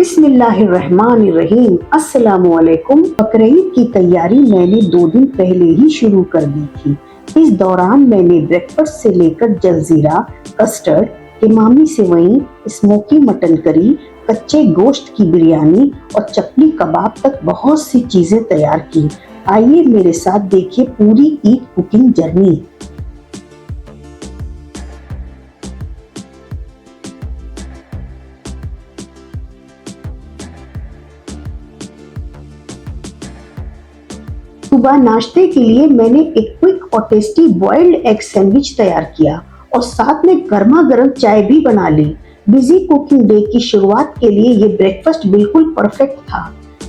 बिस्मिल्लाहिर्रहमानिर्रहीम। अस्सलामुअलैकुम। बकरीद की तैयारी मैंने 2 दिन पहले ही शुरू कर दी थी। इस दौरान मैंने ब्रेकफास्ट से लेकर जलजीरा, कस्टर्ड, इमामी सेवई, स्मोकी मटन करी, कच्चे गोश्त की बिरयानी और चपली कबाब तक बहुत सी चीजें तैयार की। आइए मेरे साथ देखिए पूरी ईद कुकिंग जर्नी। सुबह नाश्ते के लिए मैंने एक क्विक और टेस्टी बॉइल्ड एग सैंडविच तैयार किया और साथ में गर्मा गर्म चाय भी बना ली। बिजी कुकिंग डे की शुरुआत के लिए ये ब्रेकफास्ट बिल्कुल परफेक्ट था।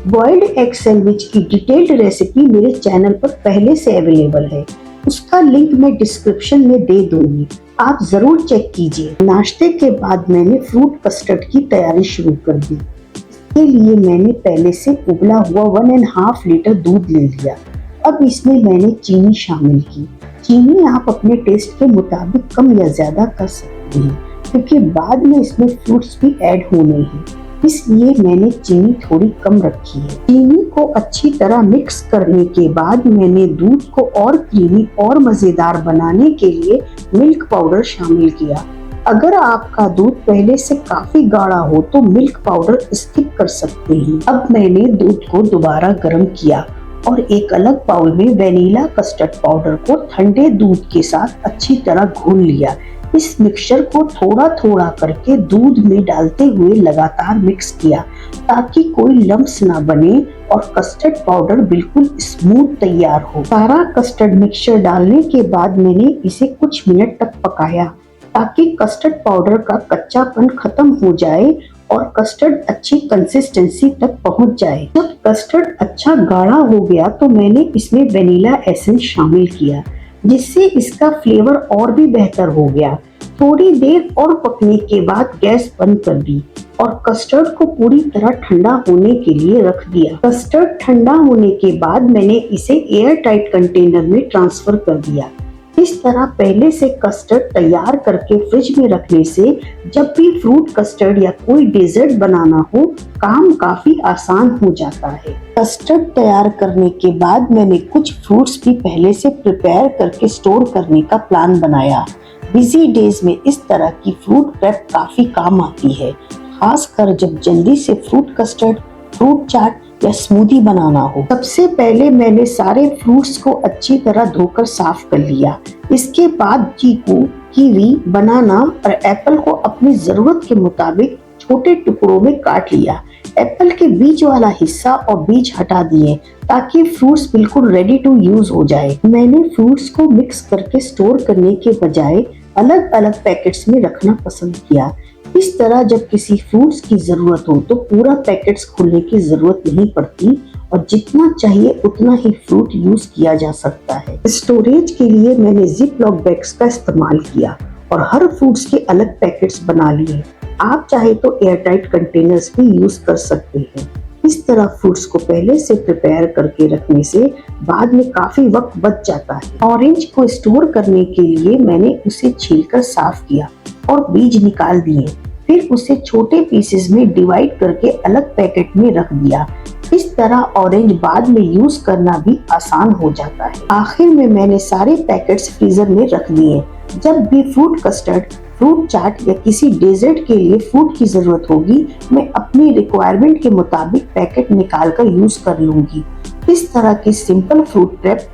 बॉइल्ड एग सैंडविच की डिटेल्ड रेसिपी मेरे चैनल पर पहले से अवेलेबल है, उसका लिंक मैं डिस्क्रिप्शन में दे दूंगी, आप जरूर चेक कीजिए। नाश्ते के बाद मैंने फ्रूट कस्टर्ड की तैयारी शुरू कर दी। इसके लिए मैंने पहले से उबला हुआ 1.5 लीटर दूध ले लिया। अब इसमें मैंने चीनी शामिल की। चीनी आप अपने टेस्ट के मुताबिक कम या ज्यादा कर सकते हैं, क्योंकि बाद में इसमें फ्रूट्स भी ऐड होने हैं, इसलिए मैंने चीनी थोड़ी कम रखी है। चीनी को अच्छी तरह मिक्स करने के बाद मैंने दूध को और क्रीमी और मजेदार बनाने के लिए मिल्क पाउडर शामिल किया। अगर आपका दूध पहले से काफी गाढ़ा हो तो मिल्क पाउडर स्किप कर सकते हैं। अब मैंने दूध को दोबारा गर्म किया और एक अलग बाउल में वेनिला कस्टर्ड पाउडर को ठंडे दूध के साथ अच्छी तरह घोल लिया। इस मिक्सचर को थोड़ा थोड़ा करके दूध में डालते हुए लगातार मिक्स किया ताकि कोई लम्स ना बने और कस्टर्ड पाउडर बिल्कुल स्मूथ तैयार हो। सारा कस्टर्ड मिक्सचर डालने के बाद मैंने इसे कुछ मिनट तक पकाया ताकि कस्टर्ड पाउडर का कच्चापन खत्म हो जाए और कस्टर्ड अच्छी कंसिस्टेंसी तक पहुंच जाए। जब कस्टर्ड अच्छा गाढ़ा हो गया तो मैंने इसमें वेनिला एसेंस शामिल किया, जिससे इसका फ्लेवर और भी बेहतर हो गया। थोड़ी देर और पकने के बाद गैस बंद कर दी और कस्टर्ड को पूरी तरह ठंडा होने के लिए रख दिया। कस्टर्ड ठंडा होने के बाद मैंने इसे एयर टाइट कंटेनर में ट्रांसफर कर दिया। इस तरह पहले से कस्टर्ड तैयार करके फ्रिज में रखने से जब भी फ्रूट कस्टर्ड या कोई डेजर्ट बनाना हो, काम काफी आसान हो जाता है। कस्टर्ड तैयार करने के बाद मैंने कुछ फ्रूट्स भी पहले से प्रिपेयर करके स्टोर करने का प्लान बनाया। बिजी डेज में इस तरह की फ्रूट प्रेप काफी काम आती है, खासकर जब जल्दी से फ्रूट कस्टर्ड, फ्रूट चाट या स्मूदी बनाना हो। सबसे पहले मैंने सारे फ्रूट्स को अच्छी तरह धोकर साफ कर लिया। इसके बाद चीकू, कीवी, बनाना और एप्पल को अपनी जरूरत के मुताबिक छोटे टुकड़ों में काट लिया। एप्पल के बीज वाला हिस्सा और बीज हटा दिए ताकि फ्रूट्स बिल्कुल रेडी टू यूज हो जाए। मैंने फ्रूट्स को मिक्स करके स्टोर करने के बजाय अलग अलग पैकेट्स में रखना पसंद किया। इस तरह जब किसी फ्रूट्स की जरूरत हो तो पूरा पैकेट्स खोलने की जरूरत नहीं पड़ती और जितना चाहिए उतना ही फ्रूट यूज किया जा सकता है। स्टोरेज के लिए मैंने जिप लॉक बैग्स का इस्तेमाल किया और हर फ्रूट्स के अलग पैकेट्स बना लिए। आप चाहे तो एयरटाइट कंटेनर्स भी यूज कर सकते हैं। इस तरह फ्रूट्स को पहले से प्रिपेयर करके रखने से बाद में काफी वक्त बच जाता है। ऑरेंज को स्टोर करने के लिए मैंने उसे छीलकर साफ किया और बीज निकाल दिए, फिर उसे छोटे पीसेस में डिवाइड करके अलग पैकेट में रख दिया। इस तरह ऑरेंज बाद में यूज करना भी आसान हो जाता है। आखिर में मैंने सारे पैकेट्स फ्रीजर में रख दिए। जब भी फ्रूट कस्टर्ड, फ्रूट चाट या किसी डेजर्ट के लिए फ्रूट की जरूरत होगी, मैं अपनी रिक्वायरमेंट के मुताबिक पैकेट निकाल कर यूज कर लूंगी। इस तरह की सिंपल फ्रूट प्रेप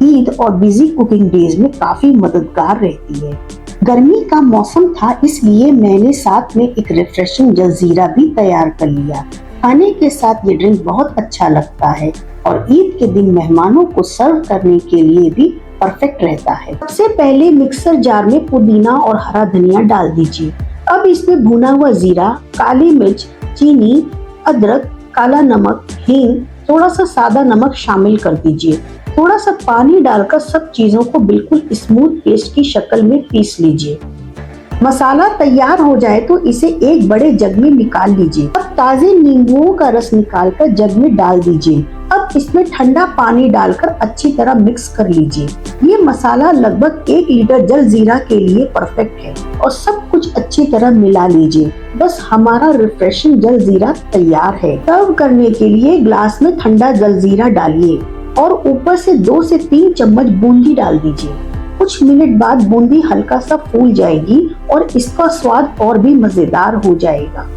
ईद और बिजी कुकिंग डेज में काफी मददगार रहती है। गर्मी का मौसम था, इसलिए मैंने साथ में एक रिफ्रेशिंग जलजीरा भी तैयार कर लिया। खाने के साथ ये ड्रिंक बहुत अच्छा लगता है और ईद के दिन मेहमानों को सर्व करने के लिए भी परफेक्ट रहता है। सबसे पहले मिक्सर जार में पुदीना और हरा धनिया डाल दीजिए। अब इसमें भुना हुआ जीरा, काली मिर्च, चीनी, अदरक, काला नमक, हींग, थोड़ा सा सादा नमक शामिल कर दीजिए। थोड़ा सा पानी डालकर सब चीजों को बिल्कुल स्मूथ पेस्ट की शक्ल में पीस लीजिए। मसाला तैयार हो जाए तो इसे एक बड़े जग में निकाल लीजिए। अब ताजे नींबुओं का रस निकालकर जग में डाल दीजिए अब इसमें ठंडा पानी डालकर अच्छी तरह मिक्स कर लीजिए। ये मसाला लगभग 1 लीटर जल जीरा के लिए परफेक्ट है और सब कुछ अच्छी तरह मिला लीजिए। बस हमारा रिफ्रेशिंग जल जीरा तैयार है। सर्व करने के लिए ग्लास में ठंडा जल जीरा डालिए और ऊपर से 2 से 3 चम्मच बूंदी डाल दीजिए। कुछ मिनट बाद बूंदी हल्का सा फूल जाएगी और इसका स्वाद और भी मजेदार हो जाएगा।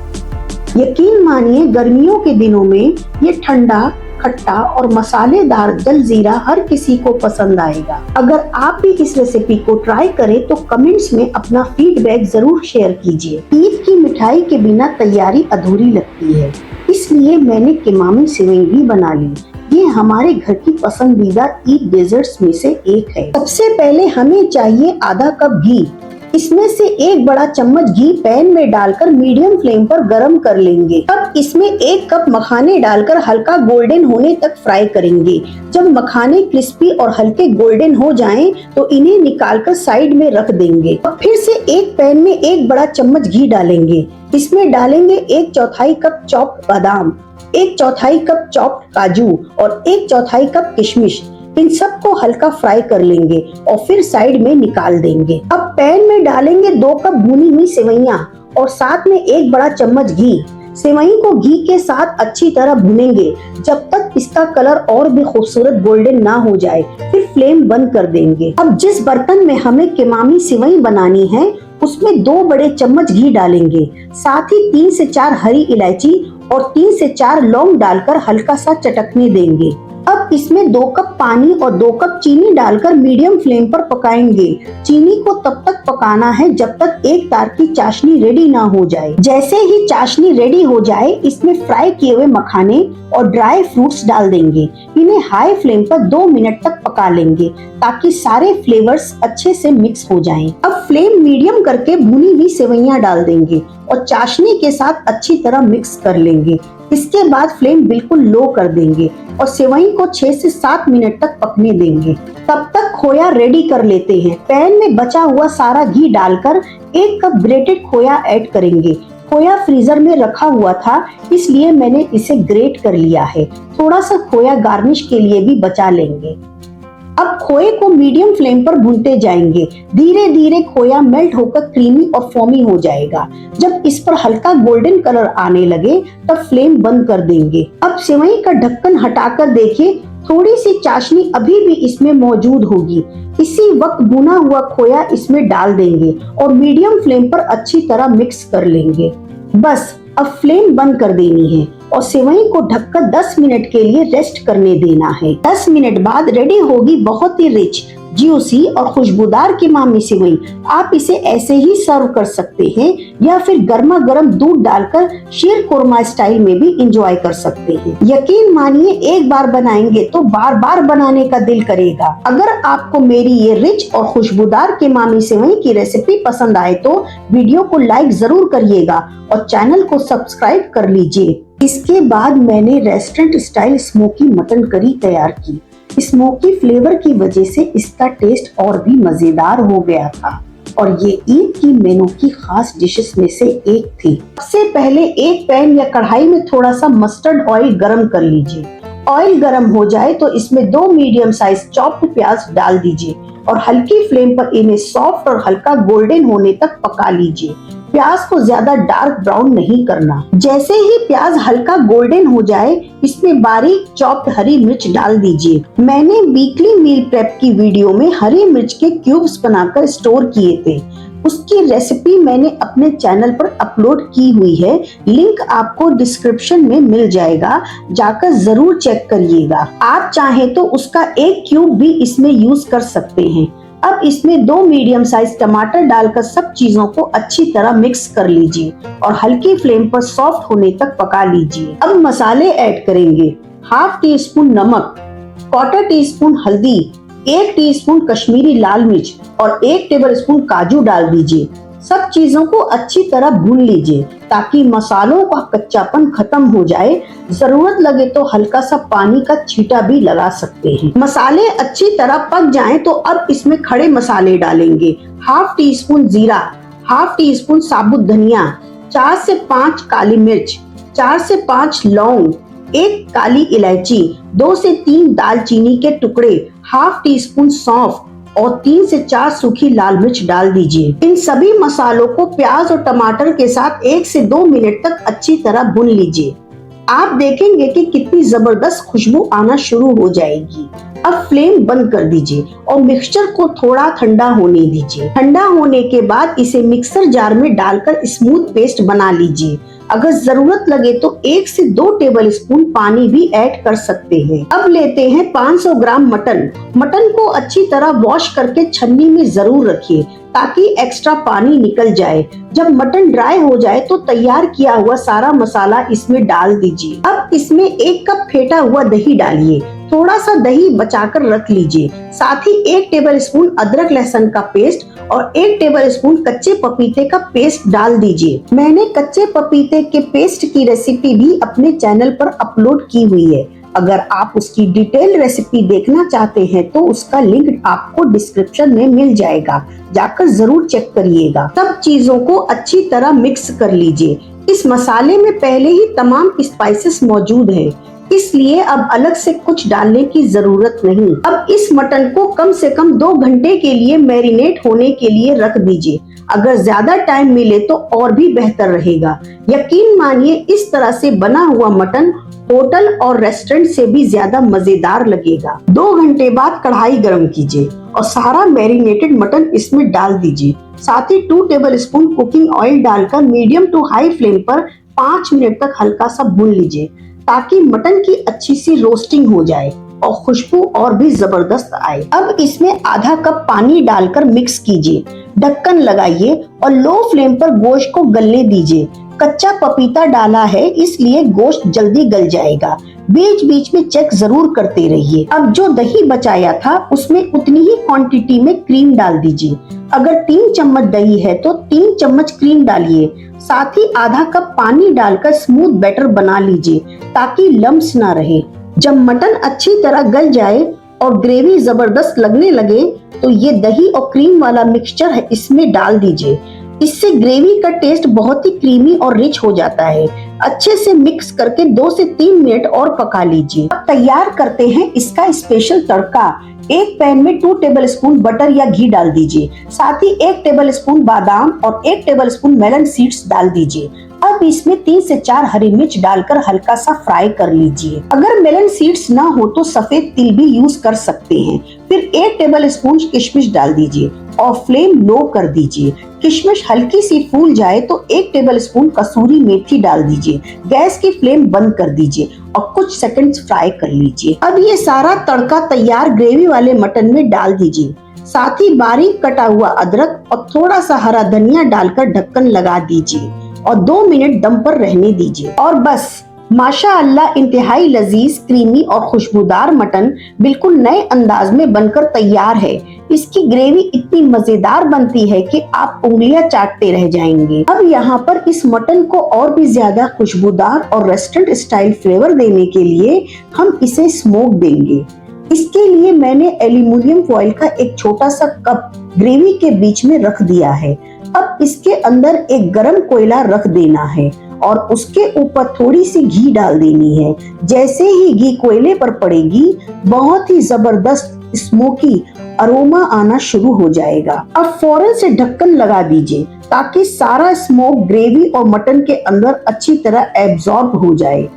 यकीन मानिए गर्मियों के दिनों में ये ठंडा, खट्टा और मसालेदार जल जीरा हर किसी को पसंद आएगा। अगर आप भी इस रेसिपी को ट्राई करें तो कमेंट्स में अपना फीडबैक जरूर शेयर कीजिए। ईद की मिठाई के बिना तैयारी अधूरी लगती है, इसलिए मैंने किमामी सेवई भी बना ली। ये हमारे घर की पसंदीदा ईद डेजर्ट्स में से एक है। सबसे पहले हमें चाहिए आधा कप घी। इसमें से 1 बड़ा चम्मच घी पैन में डालकर मीडियम फ्लेम पर गरम कर लेंगे। अब इसमें 1 कप मखाने डालकर हल्का गोल्डन होने तक फ्राई करेंगे। जब मखाने क्रिस्पी और हल्के गोल्डन हो जाएं, तो इन्हें निकालकर साइड में रख देंगे। और फिर से एक पैन में 1 बड़ा चम्मच घी डालेंगे। इसमें डालेंगे 1/4 कप चॉप्ड बादाम, 1/4 कप चॉप्ड काजू और 1/4 कप किशमिश। इन सबको हल्का फ्राई कर लेंगे और फिर साइड में निकाल देंगे। अब पैन में डालेंगे 2 कप भुनी हुई सेवइयां और साथ में 1 बड़ा चम्मच घी। सेवई को घी के साथ अच्छी तरह भुनेंगे जब तक इसका कलर और भी खूबसूरत गोल्डन ना हो जाए। फिर फ्लेम बंद कर देंगे। अब जिस बर्तन में हमें किमामी सेवई बनानी है उसमें 2 बड़े चम्मच घी डालेंगे। साथ ही 3 से 4 हरी इलायची और 3 से 4 लौंग डालकर हल्का सा चटकने देंगे। अब इसमें 2 कप पानी और 2 कप चीनी डालकर मीडियम फ्लेम पर पकाएंगे। चीनी को तब तक पकाना है जब तक एक तार की चाशनी रेडी ना हो जाए। जैसे ही चाशनी रेडी हो जाए, इसमें फ्राई किए हुए मखाने और ड्राई फ्रूट्स डाल देंगे। इन्हें हाई फ्लेम पर 2 मिनट तक पका लेंगे ताकि सारे फ्लेवर्स अच्छे से मिक्स हो जाएं। अब फ्लेम मीडियम करके भुनी हुई सेवइयां डाल देंगे और चाशनी के साथ अच्छी तरह मिक्स कर लेंगे। इसके बाद फ्लेम बिल्कुल लो कर देंगे और सेवई को 6 से 7 मिनट तक पकने देंगे। तब तक खोया रेडी कर लेते हैं। पैन में बचा हुआ सारा घी डालकर 1 कप ग्रेटेड खोया ऐड करेंगे। खोया फ्रीजर में रखा हुआ था, इसलिए मैंने इसे ग्रेट कर लिया है। थोड़ा सा खोया गार्निश के लिए भी बचा लेंगे। अब खोए को मीडियम फ्लेम पर भूनते जाएंगे। धीरे धीरे खोया मेल्ट होकर क्रीमी और फोमी हो जाएगा। जब इस पर हल्का गोल्डन कलर आने लगे तब फ्लेम बंद कर देंगे। अब सेवई का ढक्कन हटाकर देखिए, थोड़ी सी चाशनी अभी भी इसमें मौजूद होगी। इसी वक्त भुना हुआ खोया इसमें डाल देंगे और मीडियम फ्लेम पर अच्छी तरह मिक्स कर लेंगे। बस अब फ्लेम बंद कर देनी है और सेवई को ढककर 10 मिनट के लिए रेस्ट करने देना है। 10 मिनट बाद रेडी होगी बहुत ही रिच, ज्यूसी और खुशबूदार किमामी सेवई। आप इसे ऐसे ही सर्व कर सकते हैं या फिर गर्मा गर्म दूध डालकर शीर कोरमा स्टाइल में भी एंजॉय कर सकते हैं। यकीन मानिए एक बार बनाएंगे तो बार बार बनाने का दिल करेगा। अगर आपको मेरी ये रिच और खुशबूदार किमामी सेवई की रेसिपी पसंद आए तो वीडियो को लाइक जरूर करिएगा और चैनल को सब्सक्राइब कर लीजिए। इसके बाद मैंने restaurant style smoky mutton curry तैयार की। स्मोकी फ्लेवर की वजह से इसका टेस्ट और भी मजेदार हो गया था और ये ईद की मेनू की खास डिशेस में से एक थी। सबसे पहले एक पैन या कढ़ाई में थोड़ा सा मस्टर्ड ऑयल गरम कर लीजिए। ऑयल गरम हो जाए तो इसमें 2 मीडियम साइज चॉप्ड प्याज डाल दीजिए और हल्की फ्लेम पर इन्हें सॉफ्ट और हल्का गोल्डन होने तक पका लीजिए। प्याज को ज्यादा डार्क ब्राउन नहीं करना। जैसे ही प्याज हल्का गोल्डन हो जाए, इसमें बारीक चॉप्ड हरी मिर्च डाल दीजिए। मैंने वीकली मील प्रेप की वीडियो में हरी मिर्च के क्यूब्स बनाकर स्टोर किए थे। उसकी रेसिपी मैंने अपने चैनल पर अपलोड की हुई है। लिंक आपको डिस्क्रिप्शन में मिल जाएगा, जाकर जरूर चेक करिएगा। आप चाहें तो उसका 1 क्यूब भी इसमें यूज कर सकते हैं। अब इसमें 2 मीडियम साइज टमाटर डालकर सब चीजों को अच्छी तरह मिक्स कर लीजिए और हल्की फ्लेम पर सॉफ्ट होने तक पका लीजिए। अब मसाले ऐड करेंगे। 1/2 टीस्पून नमक, 1/4 टीस्पून हल्दी, 1 टीस्पून कश्मीरी लाल मिर्च और 1 टेबलस्पून काजू डाल दीजिए। सब चीजों को अच्छी तरह भून लीजिए ताकि मसालों का कच्चापन खत्म हो जाए। जरूरत लगे तो हल्का सा पानी का छींटा भी लगा सकते हैं। मसाले अच्छी तरह पक जाएं तो अब इसमें खड़े मसाले डालेंगे। 1/2 टीस्पून जीरा, 1/2 टीस्पून साबुत धनिया, 4 से 5 काली मिर्च, 4 से 5 लौंग, 1 काली इलायची, 2 से 3 दालचीनी के टुकड़े, हाफ टी स्पून सौंफ और 3 से 4 सूखी लाल मिर्च डाल दीजिए। इन सभी मसालों को प्याज और टमाटर के साथ 1 से 2 मिनट तक अच्छी तरह भून लीजिए। आप देखेंगे कि कितनी जबरदस्त खुशबू आना शुरू हो जाएगी। अब फ्लेम बंद कर दीजिए और मिक्सचर को थोड़ा ठंडा होने दीजिए। ठंडा होने के बाद इसे मिक्सर जार में डालकर स्मूथ पेस्ट बना लीजिए। अगर जरूरत लगे तो 1 से 2 टेबल स्पून पानी भी ऐड कर सकते हैं। अब लेते हैं 500 ग्राम मटन। मटन को अच्छी तरह वॉश करके छन्नी में जरूर रखिए ताकि एक्स्ट्रा पानी निकल जाए। जब मटन ड्राई हो जाए तो तैयार किया हुआ सारा मसाला इसमें डाल दीजिए। अब इसमें 1 कप फेंटा हुआ दही डालिए। थोड़ा सा दही बचाकर रख लीजिए। साथ ही 1 टेबल स्पून अदरक लहसुन का पेस्ट और 1 टेबल स्पून कच्चे पपीते का पेस्ट डाल दीजिए। मैंने कच्चे पपीते के पेस्ट की रेसिपी भी अपने चैनल पर अपलोड की हुई है। अगर आप उसकी डिटेल रेसिपी देखना चाहते हैं तो उसका लिंक आपको डिस्क्रिप्शन में मिल जाएगा, जाकर जरूर चेक करिएगा। सब चीजों को अच्छी तरह मिक्स कर लीजिए। इस मसाले में पहले ही तमाम स्पाइसेस मौजूद हैं, इसलिए अब अलग से कुछ डालने की जरूरत नहीं। अब इस मटन को कम से कम 2 घंटे के लिए मैरिनेट होने के लिए रख दीजिए। अगर ज्यादा टाइम मिले तो और भी बेहतर रहेगा। यकीन मानिए इस तरह से बना हुआ मटन होटल और रेस्टोरेंट से भी ज्यादा मजेदार लगेगा। 2 घंटे बाद कढ़ाई गरम कीजिए और सारा मैरिनेटेड मटन इसमें डाल दीजिए। साथ ही 2 टेबल स्पून कुकिंग ऑयल डालकर मीडियम टू हाई फ्लेम पर 5 मिनट तक हल्का सा भून लीजिए ताकि मटन की अच्छी सी रोस्टिंग हो जाए और खुशबू और भी जबरदस्त आए। अब इसमें आधा कप पानी डालकर मिक्स कीजिए। ढक्कन लगाइए और लो फ्लेम पर गोश्त को गलने दीजिए। कच्चा पपीता डाला है इसलिए गोश्त जल्दी गल जाएगा। बीच बीच में चेक जरूर करते रहिए। अब जो दही बचाया था उसमें उतनी ही क्वांटिटी में क्रीम डाल दीजिए। अगर 3 चम्मच दही है तो 3 चम्मच क्रीम डालिए। साथ ही आधा कप पानी डालकर स्मूथ बैटर बना लीजिए ताकि लम्स ना रहे। जब मटन अच्छी तरह गल जाए और ग्रेवी जबरदस्त लगने लगे तो ये दही और क्रीम वाला मिक्सचर है इसमें डाल दीजिए। इससे ग्रेवी का टेस्ट बहुत ही क्रीमी और रिच हो जाता है। अच्छे से मिक्स करके 2 से 3 मिनट और पका लीजिए। अब तैयार करते हैं इसका स्पेशल तड़का। एक पैन में 2 टेबल स्पून बटर या घी डाल दीजिए। साथ ही 1 टेबल स्पून बादाम और 1 टेबल स्पून मेलन सीड्स डाल दीजिए। अब इसमें 3 से 4 हरी मिर्च डालकर हल्का सा फ्राई कर लीजिए। अगर मेलन सीड्स ना हो तो सफेद तिल भी यूज कर सकते हैं। फिर 1 टेबल स्पून किशमिश डाल दीजिए और फ्लेम लो कर दीजिए। किशमिश हल्की सी फूल जाए तो 1 टेबल स्पून कसूरी मेथी डाल दीजिए। गैस की फ्लेम बंद कर दीजिए और कुछ सेकंड्स फ्राई कर लीजिए। अब ये सारा तड़का तैयार ग्रेवी वाले मटन में डाल दीजिए। साथ ही बारीक कटा हुआ अदरक और थोड़ा सा हरा धनिया डालकर ढक्कन लगा दीजिए और 2 मिनट दम पर रहने दीजिए। और बस माशाअल्लाह इंतहाई लजीज, क्रीमी और खुशबूदार मटन बिल्कुल नए अंदाज में बनकर तैयार है। इसकी ग्रेवी इतनी मजेदार बनती है कि आप उंगलियां चाटते रह जाएंगे। अब यहाँ पर इस मटन को और भी ज्यादा खुशबूदार और रेस्टोरेंट स्टाइल फ्लेवर देने के लिए हम इसे स्मोक देंगे। इसके लिए मैंने एल्यूमिनियम फॉइल का एक छोटा सा कप ग्रेवी के बीच में रख दिया है। अब इसके अंदर एक गरम कोयला रख देना है और उसके ऊपर थोड़ी सी घी डाल देनी है। जैसे ही घी कोयले पर पड़ेगी बहुत ही जबरदस्त स्मोकी अरोमा आना शुरू हो जाएगा। अब फौरन से ढक्कन लगा दीजिए ताकि सारा स्मोक ग्रेवी और मटन के अंदर अच्छी तरह एब्जॉर्ब हो जाए।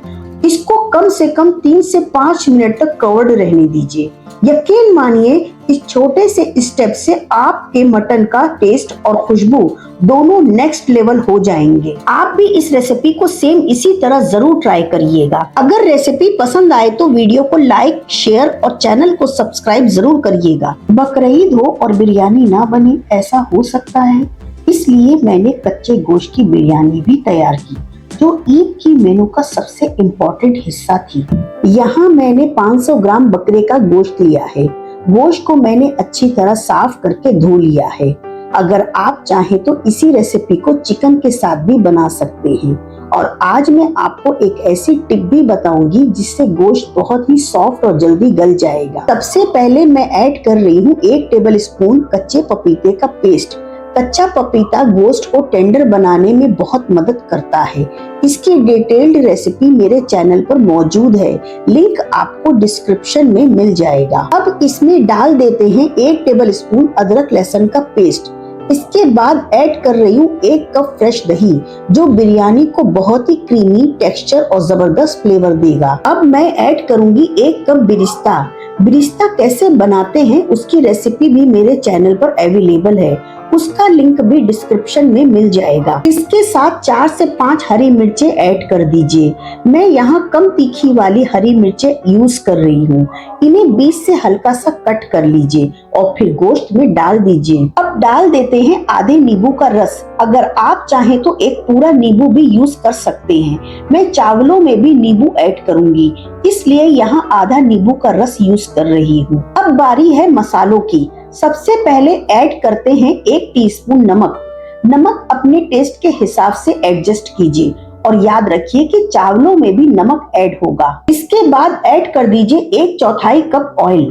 इसको कम से कम 3 से 5 मिनट तक कवर्ड रहने दीजिए। यकीन मानिए इस छोटे से स्टेप से आपके मटन का टेस्ट और खुशबू दोनों नेक्स्ट लेवल हो जाएंगे। आप भी इस रेसिपी को सेम इसी तरह जरूर ट्राई करिएगा। अगर रेसिपी पसंद आए तो वीडियो को लाइक, शेयर और चैनल को सब्सक्राइब जरूर करिएगा। बकरीद हो और बिरयानी ना बने ऐसा हो सकता है, इसलिए मैंने कच्चे गोश्त की बिरयानी भी तैयार की जो ईद की मेनू का सबसे इम्पोर्टेंट हिस्सा थी। यहाँ मैंने 500 ग्राम बकरे का गोश्त लिया है। गोश्त को मैंने अच्छी तरह साफ करके धो लिया है। अगर आप चाहें तो इसी रेसिपी को चिकन के साथ भी बना सकते हैं। और आज मैं आपको एक ऐसी टिप भी बताऊंगी जिससे गोश्त बहुत ही सॉफ्ट और जल्दी गल जाएगा। सबसे पहले मैं ऐड कर रही हूँ 1 टेबल स्पून कच्चे पपीते का पेस्ट। कच्चा पपीता गोश्त को टेंडर बनाने में बहुत मदद करता है। इसकी डिटेल्ड रेसिपी मेरे चैनल पर मौजूद है, लिंक आपको डिस्क्रिप्शन में मिल जाएगा। अब इसमें डाल देते हैं 1 टेबल स्पून अदरक लहसुन का पेस्ट। इसके बाद ऐड कर रही हूँ 1 कप फ्रेश दही, जो बिरयानी को बहुत ही क्रीमी टेक्सचर और जबरदस्त फ्लेवर देगा। अब मैं ऐड करूंगी 1 कप बिरिस्ता। बिरिस्ता कैसे बनाते हैं उसकी रेसिपी भी मेरे चैनल पर अवेलेबल है, उसका लिंक भी डिस्क्रिप्शन में मिल जाएगा। इसके साथ 4 से 5 हरी मिर्चें ऐड कर दीजिए। मैं यहाँ कम तीखी वाली हरी मिर्चें यूज कर रही हूँ। इन्हें बीच से हल्का सा कट कर लीजिए और फिर गोश्त में डाल दीजिए। अब डाल देते हैं आधे नींबू का रस। अगर आप चाहें तो एक पूरा नींबू भी यूज कर सकते हैं। मैं चावलों में भी नींबू ऐड करूंगी, इसलिए यहाँ आधा नींबू का रस यूज कर रही हूँ। अब बारी है मसालों की। सबसे पहले ऐड करते हैं 1 टीस्पून नमक। नमक अपने टेस्ट के हिसाब से एडजस्ट कीजिए और याद रखिए कि चावलों में भी नमक ऐड होगा। इसके बाद ऐड कर दीजिए 1/4 कप ऑयल,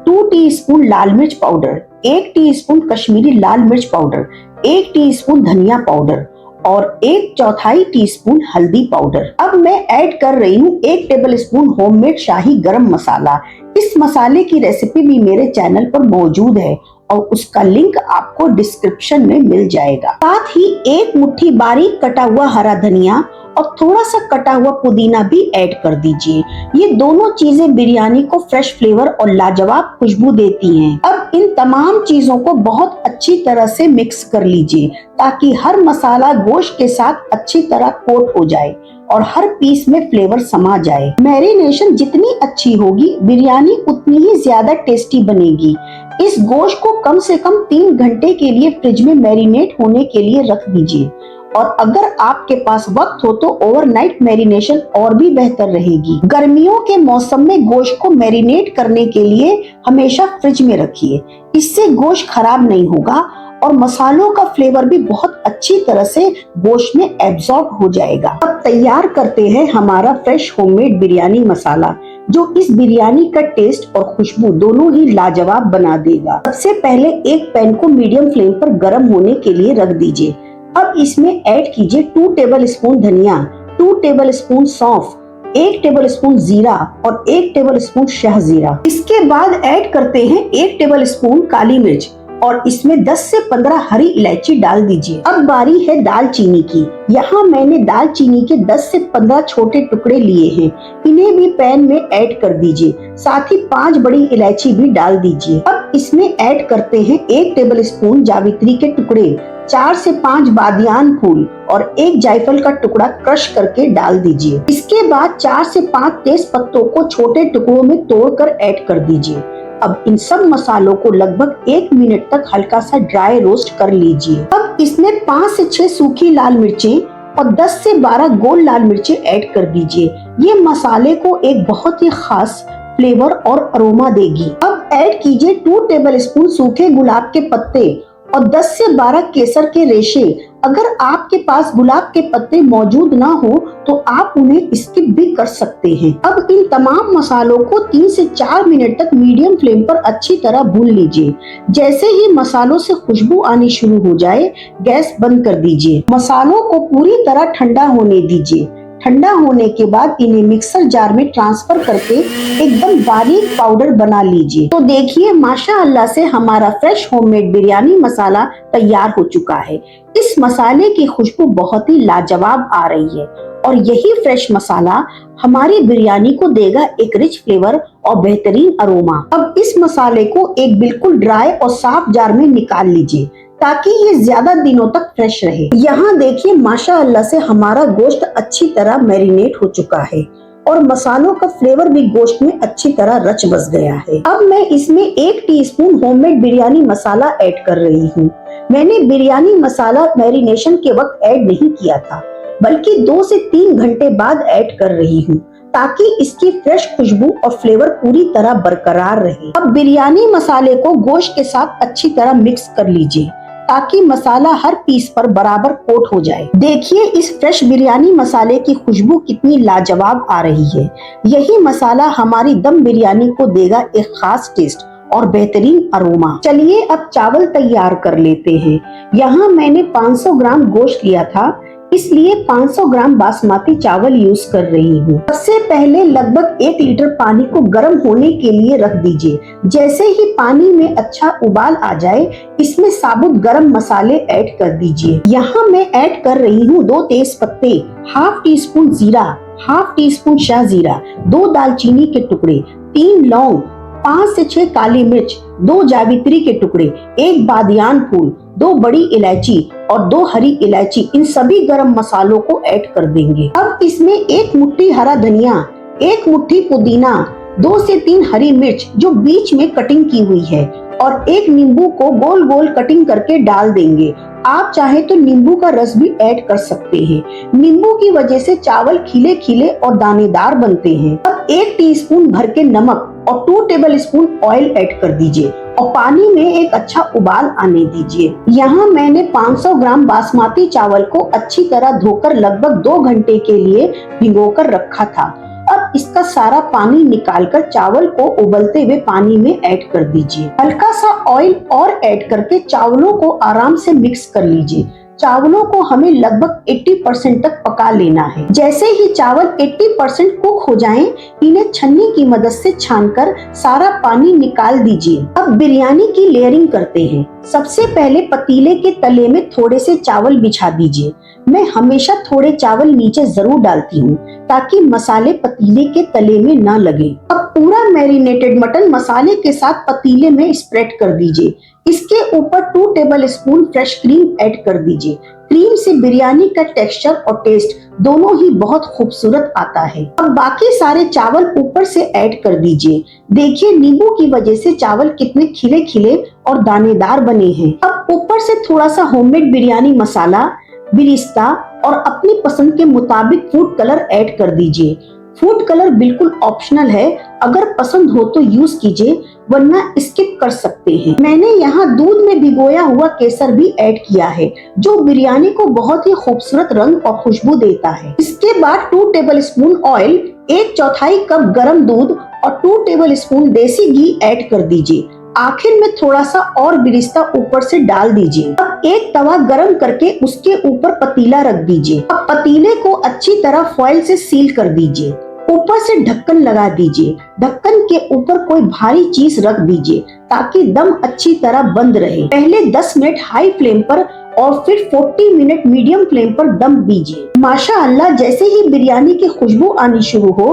2 टीस्पून लाल मिर्च पाउडर, 1 टीस्पून कश्मीरी लाल मिर्च पाउडर, 1 टीस्पून धनिया पाउडर और 1/4 टीस्पून हल्दी पाउडर। अब मैं ऐड कर रही हूँ 1 टेबल स्पून होममेड शाही गरम मसाला। इस मसाले की रेसिपी भी मेरे चैनल पर मौजूद है और उसका लिंक आपको डिस्क्रिप्शन में मिल जाएगा। साथ ही 1 मुट्ठी बारीक कटा हुआ हरा धनिया और थोड़ा सा कटा हुआ पुदीना भी ऐड कर दीजिए। ये दोनों चीजें बिरयानी को फ्रेश फ्लेवर और लाजवाब खुशबू देती हैं। अब इन तमाम चीजों को बहुत अच्छी तरह से मिक्स कर लीजिए ताकि हर मसाला गोश्त के साथ अच्छी तरह कोट हो जाए और हर पीस में फ्लेवर समा जाए। मैरिनेशन जितनी अच्छी होगी बिरयानी उतनी ही ज्यादा टेस्टी बनेगी। इस गोश्त को कम से कम 3 घंटे के लिए फ्रिज में मैरिनेट होने के लिए रख दीजिए और अगर आपके पास वक्त हो तो ओवरनाइट मैरिनेशन और भी बेहतर रहेगी। गर्मियों के मौसम में गोश्त को मैरिनेट करने के लिए हमेशा फ्रिज में रखिए, इससे गोश्त खराब नहीं होगा और मसालों का फ्लेवर भी बहुत अच्छी तरह से गोश्त में एब्जॉर्ब हो जाएगा। अब तैयार करते हैं हमारा फ्रेश होममेड बिरयानी मसाला, जो इस बिरयानी का टेस्ट और खुशबू दोनों ही लाजवाब बना देगा। सबसे पहले एक पैन को मीडियम फ्लेम पर गर्म होने के लिए रख दीजिए। अब इसमें ऐड कीजिए 2 टेबल स्पून धनिया, 2 टेबल स्पून सौंफ, 1 टेबल स्पून जीरा और 1 टेबल स्पून शहजीरा। इसके बाद ऐड करते हैं 1 टेबल स्पून काली मिर्च और इसमें 10 से 15 हरी इलायची डाल दीजिए। अब बारी है दालचीनी की। यहाँ मैंने दालचीनी के 10 से 15 छोटे टुकड़े लिए हैं, इन्हें भी पैन में ऐड कर दीजिए। साथ ही 5 बड़ी इलायची भी डाल दीजिए। अब इसमें ऐड करते हैं 1 टेबल स्पून जावित्री के टुकड़े, 4 से 5 बादियान फूल और 1 जायफल का टुकड़ा क्रश करके डाल दीजिए। इसके बाद 4 से 5 तेज पत्तों को छोटे टुकड़ों में तोड़कर ऐड कर दीजिए। अब इन सब मसालों को लगभग 1 मिनट तक हल्का सा ड्राई रोस्ट कर लीजिए। अब इसमें 5 से 6 सूखी लाल मिर्चें और 10 से 12 गोल लाल मिर्चें ऐड कर दीजिए। ये मसाले को एक बहुत ही खास फ्लेवर और अरोमा देगी। अब ऐड कीजिए 2 टेबल स्पून सूखे गुलाब के पत्ते और 10 से 12 केसर के रेशे। अगर आपके पास गुलाब के पत्ते मौजूद ना हो तो आप उन्हें स्किप भी कर सकते हैं। अब इन तमाम मसालों को 3 से 4 मिनट तक मीडियम फ्लेम पर अच्छी तरह भून लीजिए। जैसे ही मसालों से खुशबू आनी शुरू हो जाए, गैस बंद कर दीजिए। मसालों को पूरी तरह ठंडा होने दीजिए। ठंडा होने के बाद इन्हें मिक्सर जार में ट्रांसफर करके एकदम बारीक पाउडर बना लीजिए। तो देखिए माशाअल्लाह से हमारा फ्रेश होममेड बिरयानी मसाला तैयार हो चुका है। इस मसाले की खुशबू बहुत ही लाजवाब आ रही है और यही फ्रेश मसाला हमारी बिरयानी को देगा एक रिच फ्लेवर और बेहतरीन अरोमा। अब इस मसाले को एक बिल्कुल ड्राई और साफ जार में निकाल लीजिए ताकि ये ज्यादा दिनों तक फ्रेश रहे। यहाँ देखिए माशाअल्लाह से हमारा गोश्त अच्छी तरह मैरिनेट हो चुका है और मसालों का फ्लेवर भी गोश्त में अच्छी तरह रच बस गया है। अब मैं इसमें 1 टीस्पून होममेड बिरयानी मसाला ऐड कर रही हूँ। मैंने बिरयानी मसाला मैरिनेशन के वक्त ऐड नहीं किया था, बल्कि 2 से 3 घंटे बाद ऐड कर रही हूँ ताकि इसकी फ्रेश खुशबू और फ्लेवर पूरी तरह बरकरार रहे। अब बिरयानी मसाले को गोश्त के साथ अच्छी तरह मिक्स कर लीजिए ताकि मसाला हर पीस पर बराबर कोट हो जाए। देखिए इस फ्रेश बिरयानी मसाले की खुशबू कितनी लाजवाब आ रही है। यही मसाला हमारी दम बिरयानी को देगा एक खास टेस्ट और बेहतरीन अरोमा। चलिए अब चावल तैयार कर लेते हैं। यहाँ मैंने 500 ग्राम गोश्त लिया था, इसलिए 500 ग्राम बासमती चावल यूज कर रही हूँ। सबसे पहले लगभग 1 लीटर पानी को गर्म होने के लिए रख दीजिए। जैसे ही पानी में अच्छा उबाल आ जाए, इसमें साबुत गरम मसाले ऐड कर दीजिए। यहाँ मैं ऐड कर रही हूँ 2 तेज पत्ते, हाफ टी स्पून जीरा, हाफ टी स्पून शाह जीरा, 2 दालचीनी के टुकड़े, 3 लौंग, 5 से 6 काली मिर्च, 2 जावित्री के टुकड़े, 1 बादियान फूल, 2 बड़ी इलायची और 2 हरी इलायची। इन सभी गरम मसालों को ऐड कर देंगे। अब इसमें 1 मुट्ठी हरा धनिया, 1 मुट्ठी पुदीना, 2 से 3 हरी मिर्च जो बीच में कटिंग की हुई है और 1 नींबू को गोल गोल कटिंग करके डाल देंगे। आप चाहे तो नींबू का रस भी ऐड कर सकते हैं। नींबू की वजह से चावल खिले खिले और दानेदार बनते हैं। अब 1 टीस्पून भर के नमक और 2 टेबल स्पून ऑयल ऐड कर दीजिए और पानी में एक अच्छा उबाल आने दीजिए। यहाँ मैंने 500 ग्राम बासमती चावल को अच्छी तरह धोकर लगभग 2 घंटे के लिए भिगोकर रखा था। अब इसका सारा पानी निकालकर चावल को उबलते हुए पानी में ऐड कर दीजिए। हल्का सा ऑयल और ऐड करके चावलों को आराम से मिक्स कर लीजिए। चावलों को हमें लगभग 80% तक पका लेना है। जैसे ही चावल 80% कुक हो जाएं, इन्हें छन्नी की मदद से छानकर सारा पानी निकाल दीजिए। अब बिरयानी की लेयरिंग करते हैं। सबसे पहले पतीले के तले में थोड़े से चावल बिछा दीजिए। मैं हमेशा थोड़े चावल नीचे जरूर डालती हूँ ताकि मसाले पतीले के तले में न लगे। अब पूरा मैरिनेटेड मटन मसाले के साथ पतीले में स्प्रेड कर दीजिए। इसके ऊपर 2 table spoon fresh cream add कर दीजिए। क्रीम से बिरयानी का टेक्सचर और टेस्ट दोनों ही बहुत खूबसूरत आता है। अब बाकी सारे चावल ऊपर से ऐड कर दीजिए। देखिए नींबू की वजह से चावल कितने खिले खिले और दानेदार बने हैं। अब ऊपर से थोड़ा सा होममेड बिरयानी मसाला, बिरिस्ता और अपनी पसंद के मुताबिक फूड कलर ऐड कर दीजिए। फूड कलर बिल्कुल ऑप्शनल है, अगर पसंद हो तो यूज कीजिए वरना स्किप कर सकते हैं। मैंने यहाँ दूध में भिगोया हुआ केसर भी ऐड किया है जो बिरयानी को बहुत ही खूबसूरत रंग और खुशबू देता है। इसके बाद 2 टेबल स्पून ऑयल, 1/4 कप गरम दूध और 2 टेबल स्पून देसी घी ऐड कर दीजिए। आखिर में थोड़ा सा और बिरिस्ता ऊपर से डाल दीजिए। अब एक तवा गरम करके उसके ऊपर पतीला रख दीजिए। अब पतीले को अच्छी तरह फॉइल से सील कर दीजिए। ऊपर से ढक्कन लगा दीजिए। ढक्कन के ऊपर कोई भारी चीज रख दीजिए ताकि दम अच्छी तरह बंद रहे। पहले 10 मिनट हाई फ्लेम पर और फिर 40 मिनट मीडियम फ्लेम पर दम दीजिए। माशाअल्लाह, जैसे ही बिरयानी की खुशबू आनी शुरू हो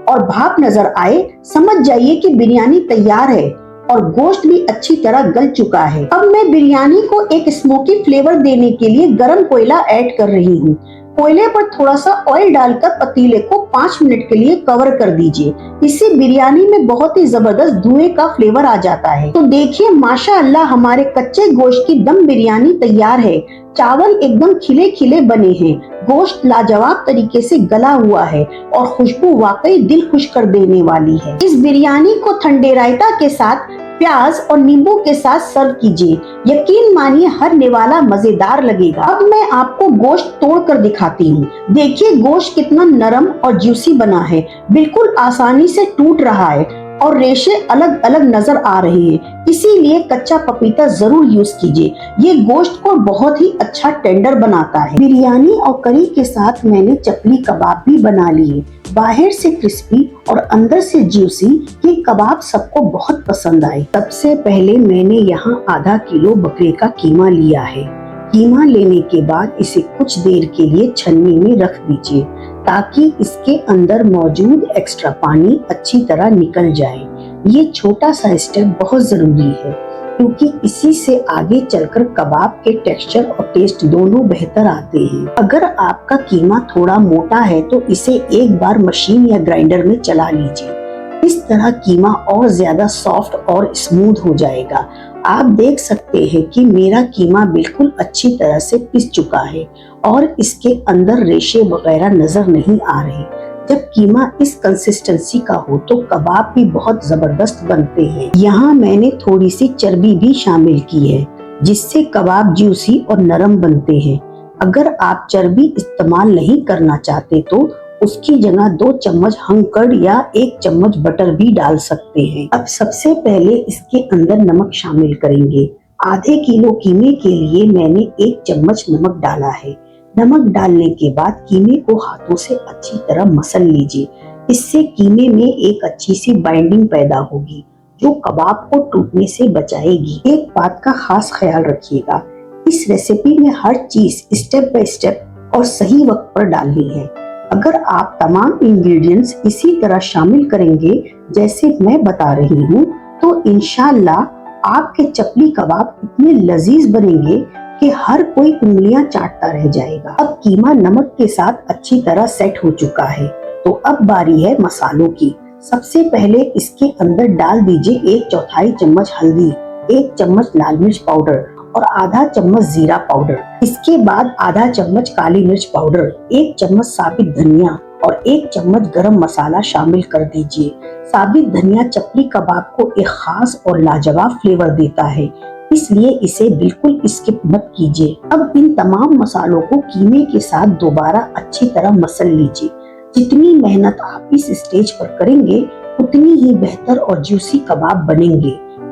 और भाप नजर आए, समझ जाइए कि बिरयानी तैयार है और गोश्त भी अच्छी तरह गल चुका है। अब मैं बिरयानी को एक स्मोकी फ्लेवर देने के लिए गरम कोयला ऐड कर रही हूँ। कोयले पर थोड़ा सा ऑयल डालकर पतीले को 5 मिनट के लिए कवर कर दीजिए। इससे बिरयानी में बहुत ही जबरदस्त धुएं का फ्लेवर आ जाता है। तो देखिए माशाअल्लाह, हमारे कच्चे गोश्त की दम बिरयानी तैयार है। चावल एकदम खिले खिले बने हैं, गोश्त लाजवाब तरीके से गला हुआ है और खुशबू वाकई दिल खुश कर देने वाली है। इस बिरयानी को ठंडे रायता के साथ, प्याज और नींबू के साथ सर्व कीजिए। यकीन मानिए हर निवाला मजेदार लगेगा। अब मैं आपको गोश्त तोड़कर दिखाती हूँ। देखिए गोश्त कितना नरम और जूसी बना है, बिल्कुल आसानी से टूट रहा है और रेशे अलग अलग नजर आ रहे हैं। इसीलिए कच्चा पपीता जरूर यूज कीजिए, ये गोश्त को बहुत ही अच्छा टेंडर बनाता है। बिरयानी और करी के साथ मैंने चपली कबाब भी बना लिए। बाहर से क्रिस्पी और अंदर से ज्यूसी, ये कबाब सबको बहुत पसंद आए। सबसे पहले मैंने यहाँ आधा किलो बकरे का कीमा लिया है। कीमा लेने के बाद इसे कुछ देर के लिए छन्नी में रख दीजिए ताकि इसके अंदर मौजूद एक्स्ट्रा पानी अच्छी तरह निकल जाए। ये छोटा सा स्टेप बहुत जरूरी है क्योंकि इसी से आगे चलकर कबाब के टेक्सचर और टेस्ट दोनों बेहतर आते हैं। अगर आपका कीमा थोड़ा मोटा है तो इसे एक बार मशीन या ग्राइंडर में चला लीजिए। इस तरह कीमा और ज्यादा सॉफ्ट और स्मूथ हो जाएगा। आप देख सकते हैं कि मेरा कीमा बिल्कुल अच्छी तरह से पिस चुका है और इसके अंदर रेशे वगैरह नजर नहीं आ रहे। जब कीमा इस कंसिस्टेंसी का हो तो कबाब भी बहुत जबरदस्त बनते हैं। यहाँ मैंने थोड़ी सी चर्बी भी शामिल की है जिससे कबाब जूसी और नरम बनते हैं। अगर आप चर्बी इस्तेमाल नहीं करना चाहते तो उसकी जगह 2 चम्मच हंकर्ड या 1 चम्मच बटर भी डाल सकते हैं। अब सबसे पहले इसके अंदर नमक शामिल करेंगे। आधे किलो कीमे के लिए मैंने 1 चम्मच नमक डाला है। नमक डालने के बाद कीमे को हाथों से अच्छी तरह मसल लीजिए। इससे कीमे में एक अच्छी सी बाइंडिंग पैदा होगी जो कबाब को टूटने से बचाएगी। एक बात का खास ख्याल रखिएगा, इस रेसिपी में हर चीज स्टेप बाय स्टेप और सही वक्त पर डालनी है। अगर आप तमाम इंग्रेडिएंट्स इसी तरह शामिल करेंगे जैसे मैं बता रही हूँ तो इंशाल्लाह आपके चपली कबाब इतने लजीज बनेंगे कि हर कोई उंगलियां चाटता रह जाएगा। अब कीमा नमक के साथ अच्छी तरह सेट हो चुका है, तो अब बारी है मसालों की। सबसे पहले इसके अंदर डाल दीजिए 1/4 चम्मच हल्दी, 1 चम्मच लाल मिर्च पाउडर और आधा चम्मच जीरा पाउडर। इसके बाद आधा चम्मच काली मिर्च पाउडर, 1 चम्मच साबित धनिया और 1 चम्मच गरम मसाला शामिल कर दीजिए। साबित धनिया चपली कबाब को एक खास और लाजवाब फ्लेवर देता है, इसलिए इसे बिल्कुल स्किप मत कीजिए। अब इन तमाम मसालों को कीमे के साथ दोबारा अच्छी तरह मसल लीजिए। जितनी मेहनत आप इस स्टेज पर करेंगे उतनी ही बेहतर और जूसी कबाब बनेंगे।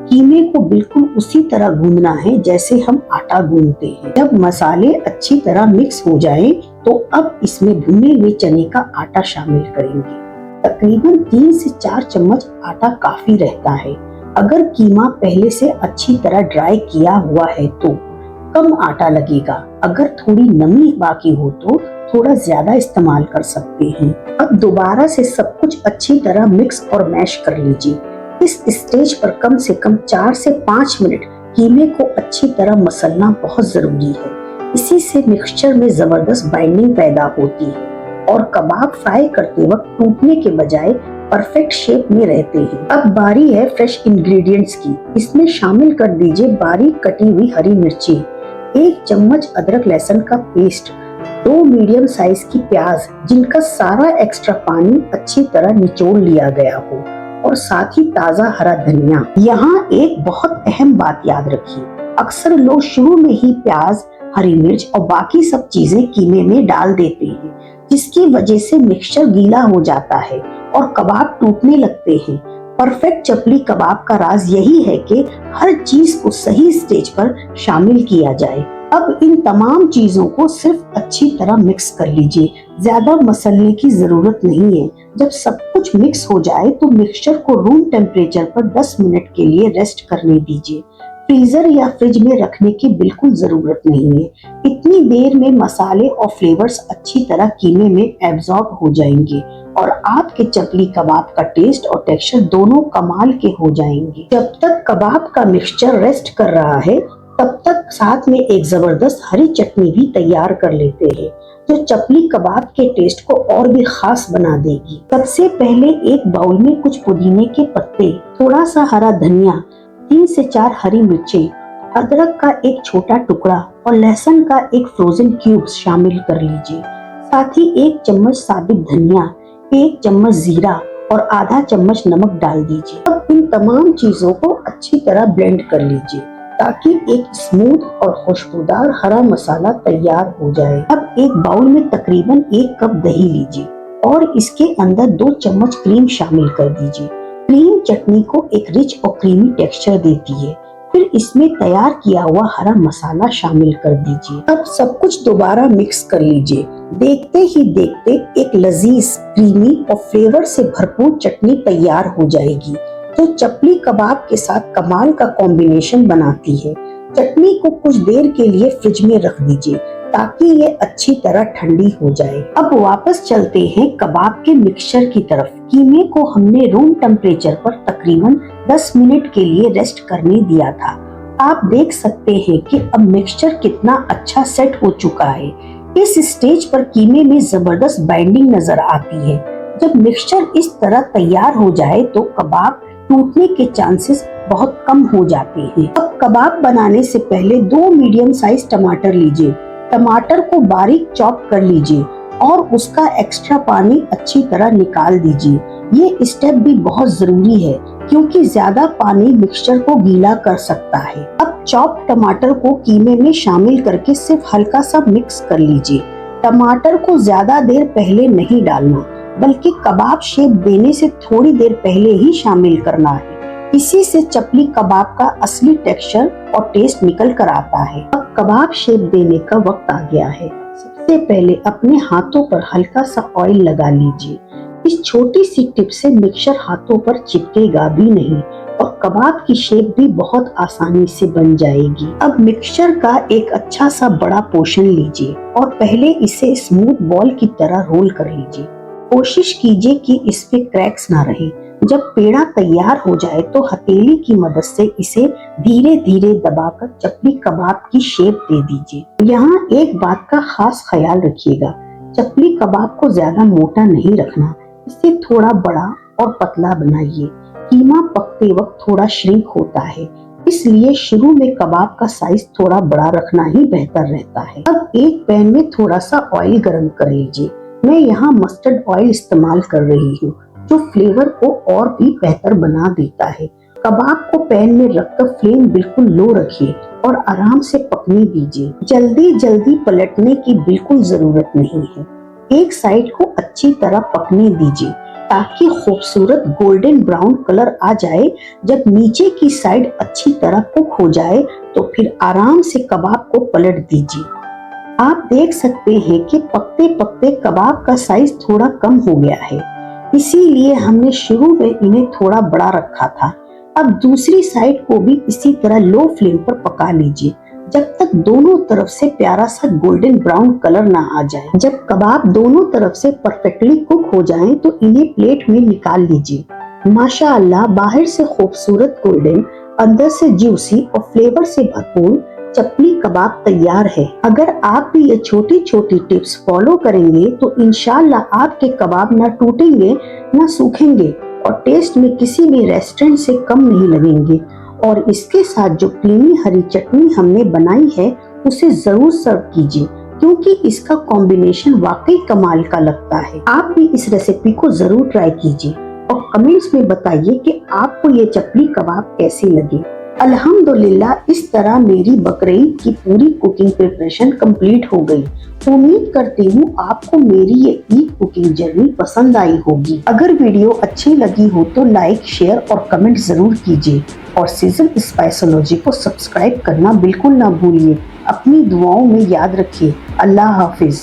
कीमे को बिल्कुल उसी तरह गूंदना है जैसे हम आटा गूंदते हैं। जब मसाले अच्छी तरह मिक्स हो जाएं, तो अब इसमें भुने हुए चने का आटा शामिल करेंगे। तकरीबन 3 से 4 चम्मच आटा काफी रहता है। अगर कीमा पहले से अच्छी तरह ड्राई किया हुआ है तो कम आटा लगेगा। अगर थोड़ी नमी बाकी हो तो थोड़ा ज्यादा इस्तेमाल कर सकते हैं। अब दोबारा से सब कुछ अच्छी तरह मिक्स और मैश कर लीजिए। इस स्टेज पर कम से कम 4 से 5 मिनट कीमे को अच्छी तरह मसलना बहुत जरूरी है। इसी से मिक्सचर में जबरदस्त बाइंडिंग पैदा होती है और कबाब फ्राई करते वक्त टूटने के बजाय परफेक्ट शेप में रहते हैं। अब बारी है फ्रेश इंग्रेडिएंट्स की। इसमें शामिल कर दीजिए बारीक कटी हुई हरी मिर्ची, 1 चम्मच अदरक लहसुन का पेस्ट, 2 मीडियम साइज की प्याज जिनका सारा एक्स्ट्रा पानी अच्छी तरह निचोड़ लिया गया हो और साथ ही ताजा हरा धनिया। यहाँ एक बहुत अहम बात याद रखिए, अक्सर लोग शुरू में ही प्याज, हरी मिर्च और बाकी सब चीजें कीमे में डाल देते हैं, जिसकी वजह से मिक्सचर गीला हो जाता है और कबाब टूटने लगते हैं। परफेक्ट चपली कबाब का राज यही है कि हर चीज को सही स्टेज पर शामिल किया जाए। अब इन तमाम चीजों को सिर्फ अच्छी तरह मिक्स कर लीजिए, ज्यादा मसलने की जरूरत नहीं है। जब सब कुछ मिक्स हो जाए तो मिक्सचर को रूम टेम्परेचर पर 10 मिनट के लिए रेस्ट करने दीजिए। फ्रीजर या फ्रिज में रखने की बिल्कुल जरूरत नहीं है। इतनी देर में मसाले और फ्लेवर्स अच्छी तरह कीमे में एब्जॉर्ब हो जाएंगे और आपके चपली कबाब का टेस्ट और टेक्सचर दोनों कमाल के हो जाएंगे। जब तक कबाब का मिक्सचर रेस्ट कर रहा है तब तक साथ में एक जबरदस्त हरी चटनी भी तैयार कर लेते हैं जो चपली कबाब के टेस्ट को और भी खास बना देगी। सबसे पहले एक बाउल में कुछ पुदीने के पत्ते, थोड़ा सा हरा धनिया, 3 से 4 हरी मिर्चें, अदरक का एक छोटा टुकड़ा और लहसुन का एक फ्रोजन क्यूब्स शामिल कर लीजिए। साथ ही 1 चम्मच साबित धनिया, 1 चम्मच जीरा और आधा चम्मच नमक डाल दीजिए। अब इन तमाम चीजों को अच्छी तरह ब्लेंड कर लीजिए ताकि एक स्मूथ और खुशबूदार हरा मसाला तैयार हो जाए। अब एक बाउल में तकरीबन 1 कप दही लीजिए और इसके अंदर 2 चम्मच क्रीम शामिल कर दीजिए। क्रीम चटनी को एक रिच और क्रीमी टेक्सचर देती है। फिर इसमें तैयार किया हुआ हरा मसाला शामिल कर दीजिए। अब सब कुछ दोबारा मिक्स कर लीजिए। देखते ही देखते एक लजीज, क्रीमी और फ्लेवर से भरपूर चटनी तैयार हो जाएगी जो चपली कबाब के साथ कमाल का कॉम्बिनेशन बनाती है। चटनी को कुछ देर के लिए फ्रिज में रख दीजिए ताकि ये अच्छी तरह ठंडी हो जाए। अब वापस चलते हैं कबाब के मिक्सचर की तरफ। कीमे को हमने रूम टेम्परेचर पर तकरीबन 10 मिनट के लिए रेस्ट करने दिया था। आप देख सकते हैं कि अब मिक्सचर कितना अच्छा सेट हो चुका है। इस स्टेज पर कीमे में जबरदस्त बाइंडिंग नजर आती है। जब मिक्सचर इस तरह तैयार हो जाए तो कबाब टूटने के चांसेस बहुत कम हो जाते हैं। अब कबाब बनाने से पहले 2 मीडियम साइज टमाटर लीजिए। टमाटर को बारीक चॉप कर लीजिए और उसका एक्स्ट्रा पानी अच्छी तरह निकाल दीजिए। ये स्टेप भी बहुत जरूरी है क्योंकि ज्यादा पानी मिक्सचर को गीला कर सकता है। अब चॉप टमाटर को कीमे में शामिल करके सिर्फ हल्का सा मिक्स कर लीजिए। टमाटर को ज्यादा देर पहले नहीं डालना, बल्कि कबाब शेप देने से थोड़ी देर पहले ही शामिल करना है। इसी से चपली कबाब का असली टेक्सचर और टेस्ट निकल कर आता है। अब कबाब शेप देने का वक्त आ गया है। सबसे पहले अपने हाथों पर हल्का सा ऑयल लगा लीजिए। इस छोटी सी टिप से मिक्सचर हाथों पर चिपकेगा भी नहीं और कबाब की शेप भी बहुत आसानी से बन जाएगी। अब मिक्सचर का एक अच्छा सा बड़ा पोर्शन लीजिए और पहले इसे स्मूथ बॉल की तरह रोल कर लीजिए। कोशिश कीजिए कि इसमें क्रैक्स ना रहे। जब पेड़ा तैयार हो जाए तो हथेली की मदद से इसे धीरे धीरे दबाकर चपली कबाब की शेप दे दीजिए। यहाँ एक बात का खास ख्याल रखिएगा, चपली कबाब को ज्यादा मोटा नहीं रखना, इसे थोड़ा बड़ा और पतला बनाइए। कीमा पकते वक्त थोड़ा श्रिंक होता है, इसलिए शुरू में कबाब का साइज थोड़ा बड़ा रखना ही बेहतर रहता है। अब एक पैन में थोड़ा सा ऑयल गरम कर लीजिए। मैं यहाँ मस्टर्ड ऑयल इस्तेमाल कर रही हूँ, जो फ्लेवर को और भी बेहतर बना देता है। कबाब को पैन में रखकर फ्लेम बिल्कुल लो रखिए और आराम से पकने दीजिए। जल्दी जल्दी पलटने की बिल्कुल जरूरत नहीं है। एक साइड को अच्छी तरह पकने दीजिए ताकि खूबसूरत गोल्डन ब्राउन कलर आ जाए। जब नीचे की साइड अच्छी तरह कुक हो जाए तो फिर आराम से कबाब को पलट दीजिए। आप देख सकते हैं कि पकते पकते कबाब का साइज थोड़ा कम हो गया है, इसीलिए हमने शुरू में इन्हें थोड़ा बड़ा रखा था। अब दूसरी साइड को भी इसी तरह लो फ्लेम पर पका लीजिए जब तक दोनों तरफ से प्यारा सा गोल्डन ब्राउन कलर ना आ जाए। जब कबाब दोनों तरफ से परफेक्टली कुक हो जाएं तो इन्हें प्लेट में निकाल लीजिए। माशाअल्लाह, बाहर से खूबसूरत गोल्डन, अंदर से जूसी और फ्लेवर से भरपूर चपली कबाब तैयार है। अगर आप भी ये छोटी छोटी टिप्स फॉलो करेंगे तो इंशाल्लाह आपके कबाब ना टूटेंगे ना सूखेंगे और टेस्ट में किसी भी रेस्टोरेंट से कम नहीं लगेंगे। और इसके साथ जो क्रीमी हरी चटनी हमने बनाई है उसे जरूर सर्व कीजिए, क्योंकि इसका कॉम्बिनेशन वाकई कमाल का लगता है। आप भी इस रेसिपी को जरूर ट्राई कीजिए और कमेंट्स में बताइए कि आपको ये चपली कबाब कैसी लगी। अल्हम्दुलिल्लाह, इस तरह मेरी बकरीद की पूरी कुकिंग प्रिपरेशन कंप्लीट हो गई। उम्मीद करती हूँ आपको मेरी ये ईद कुकिंग जर्नी पसंद आई होगी। अगर वीडियो अच्छी लगी हो तो लाइक, शेयर और कमेंट जरूर कीजिए और सीजन स्पाइसोलॉजी को सब्सक्राइब करना बिल्कुल ना भूलिए। अपनी दुआओं में याद रखिए। अल्लाह हाफिज।